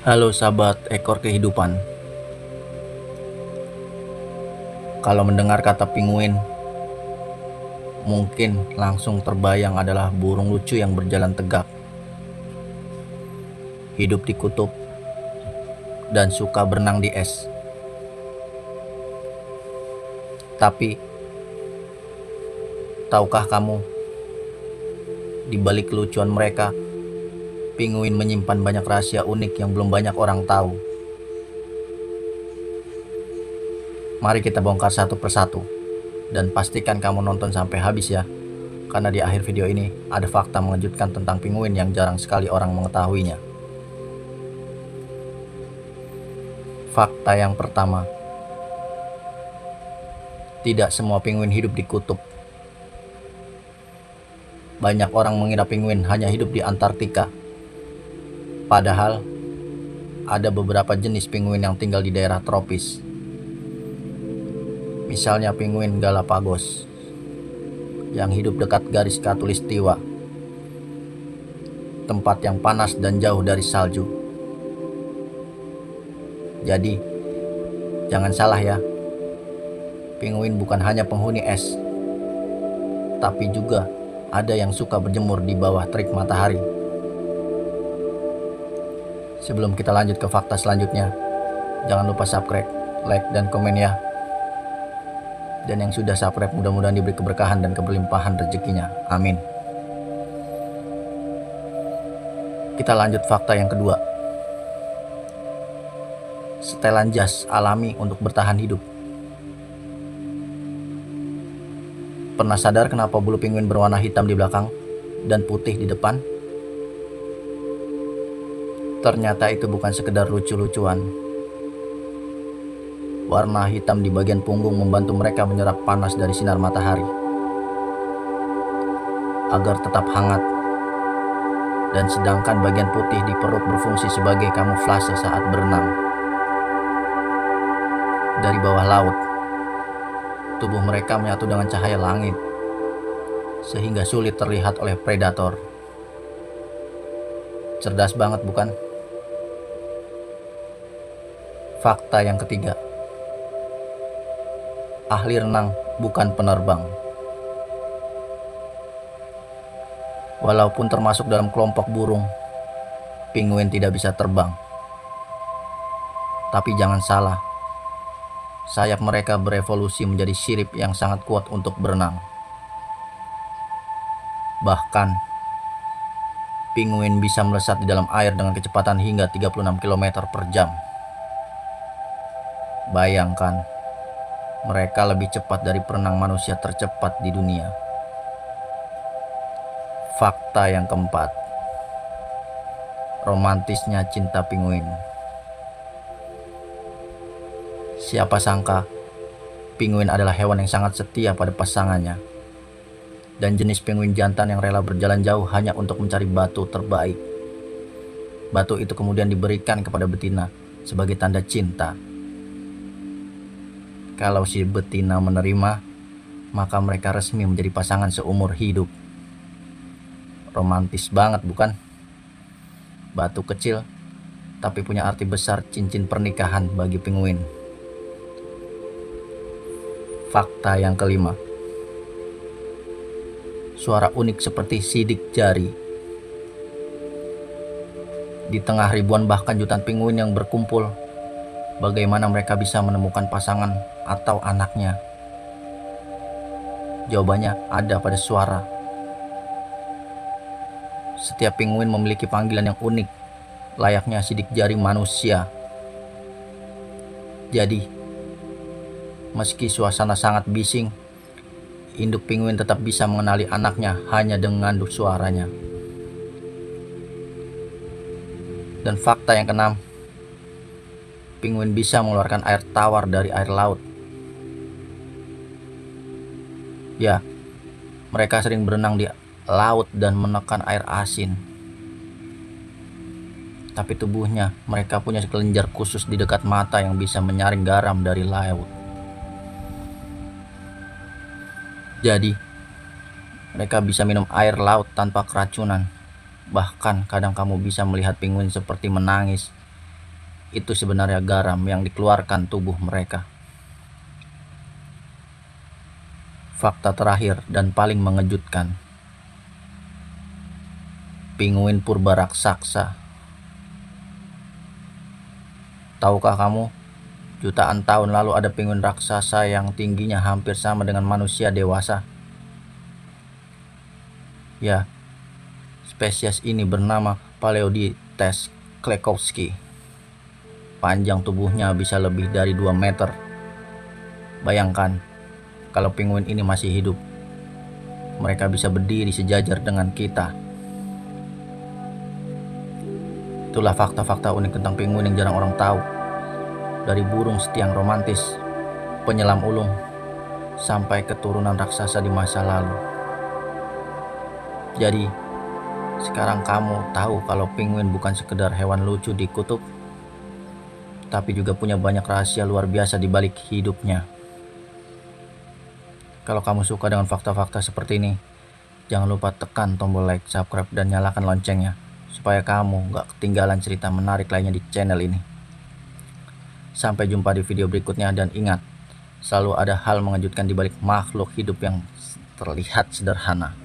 Halo sahabat ekor kehidupan. Kalau mendengar kata penguin, mungkin langsung terbayang adalah burung lucu yang berjalan tegak, hidup di kutub, dan suka berenang di es. Tapi, tahukah kamu, di balik kelucuan mereka, penguin menyimpan banyak rahasia unik yang belum banyak orang tahu. Mari kita bongkar satu persatu, dan pastikan kamu nonton sampai habis ya, karena di akhir video ini ada fakta mengejutkan tentang penguin yang jarang sekali orang mengetahuinya. Fakta yang pertama, tidak semua penguin hidup di kutub. Banyak orang mengira penguin hanya hidup di Antartika. Padahal, ada beberapa jenis penguin yang tinggal di daerah tropis. Misalnya penguin Galapagos, yang hidup dekat garis khatulistiwa, tempat yang panas dan jauh dari salju. Jadi, jangan salah ya, penguin bukan hanya penghuni es, tapi juga ada yang suka berjemur di bawah terik matahari. Sebelum kita lanjut ke fakta selanjutnya, jangan lupa subscribe, like, dan komen ya. Dan yang sudah subscribe mudah-mudahan diberi keberkahan dan keberlimpahan rezekinya. Amin. Kita lanjut fakta yang kedua. Setelan jas alami untuk bertahan hidup. Pernah sadar kenapa bulu penguin berwarna hitam di belakang dan putih di depan? Ternyata itu bukan sekedar lucu-lucuan. Warna hitam di bagian punggung membantu mereka menyerap panas dari sinar matahari agar tetap hangat. Dan sedangkan bagian putih di perut berfungsi sebagai kamuflase saat berenang. Dari bawah laut, tubuh mereka menyatu dengan cahaya langit, sehingga sulit terlihat oleh predator. Cerdas banget bukan? Fakta yang ketiga, ahli renang bukan penerbang. Walaupun termasuk dalam kelompok burung, penguin tidak bisa terbang. Tapi jangan salah, sayap mereka berevolusi menjadi sirip yang sangat kuat untuk berenang. Bahkan, penguin bisa melesat di dalam air dengan kecepatan hingga 36 km per jam. Bayangkan, mereka lebih cepat dari perenang manusia tercepat di dunia. Fakta yang keempat, romantisnya cinta penguin. Siapa sangka, penguin adalah hewan yang sangat setia pada pasangannya. Dan jenis penguin jantan yang rela berjalan jauh hanya untuk mencari batu terbaik. Batu itu kemudian diberikan kepada betina sebagai tanda cinta. Kalau si betina menerima, maka mereka resmi menjadi pasangan seumur hidup. Romantis banget bukan? Batu kecil, tapi punya arti besar cincin pernikahan bagi penguin. Fakta yang kelima, suara unik seperti sidik jari. Di tengah ribuan bahkan jutaan penguin yang berkumpul, bagaimana mereka bisa menemukan pasangan atau anaknya? Jawabannya ada pada suara. Setiap penguin memiliki panggilan yang unik, layaknya sidik jari manusia. Jadi, meski suasana sangat bising, induk penguin tetap bisa mengenali anaknya hanya dengan suaranya. Dan fakta yang keenam, penguin bisa mengeluarkan air tawar dari air laut. Ya, mereka sering berenang di laut dan menekan air asin. Tapi tubuhnya, mereka punya kelenjar khusus di dekat mata yang bisa menyaring garam dari laut. Jadi, mereka bisa minum air laut tanpa keracunan. Bahkan kadang kamu bisa melihat penguin seperti menangis itu sebenarnya garam yang dikeluarkan tubuh mereka. Fakta terakhir dan paling mengejutkan. Pinguin purba raksasa. Tahukah kamu, jutaan tahun lalu ada pinguin raksasa yang tingginya hampir sama dengan manusia dewasa. Ya, spesies ini bernama Paleodites klekowski. Panjang tubuhnya bisa lebih dari 2 meter. Bayangkan, kalau pinguin ini masih hidup, mereka bisa berdiri sejajar dengan kita. Itulah fakta-fakta unik tentang pinguin yang jarang orang tahu. Dari burung setiang romantis, penyelam ulung, sampai keturunan raksasa di masa lalu. Jadi, sekarang kamu tahu kalau pinguin bukan sekedar hewan lucu di kutub, tapi juga punya banyak rahasia luar biasa di balik hidupnya. Kalau kamu suka dengan fakta-fakta seperti ini, jangan lupa tekan tombol like, subscribe, dan nyalakan loncengnya, supaya kamu gak ketinggalan cerita menarik lainnya di channel ini. Sampai jumpa di video berikutnya, dan ingat, selalu ada hal mengejutkan di balik makhluk hidup yang terlihat sederhana.